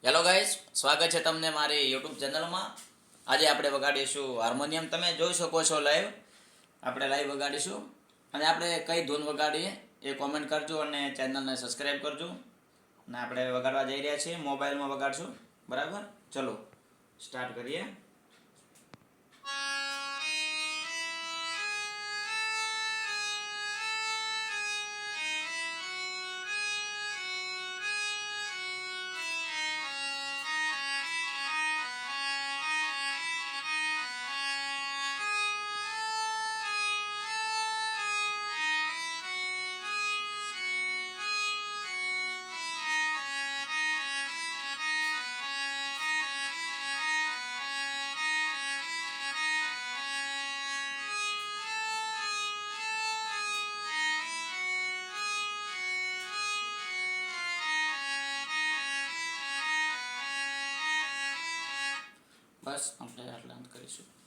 Hello guys, સ્વાગત છે તમને મારી યુટ્યુબ ચેનલમાં. આજે આપણે વગાડીશું હાર્મોનિયમ. તમે જોઈ શકો છો લાઈવ. આપણે લાઈવ વગાડીશું અને આપણે કઈ ધૂન વગાડીએ એ કોમેન્ટ કરજો અને ચેનલને સબસ્ક્રાઈબ કરજો. અને આપણે વગાડવા જઈ રહ્યા છીએ, મોબાઈલમાં વગાડશું. બરાબર, ચલો સ્ટાર્ટ કરીએ. બસ આપણે આટલા અંત કરીશું.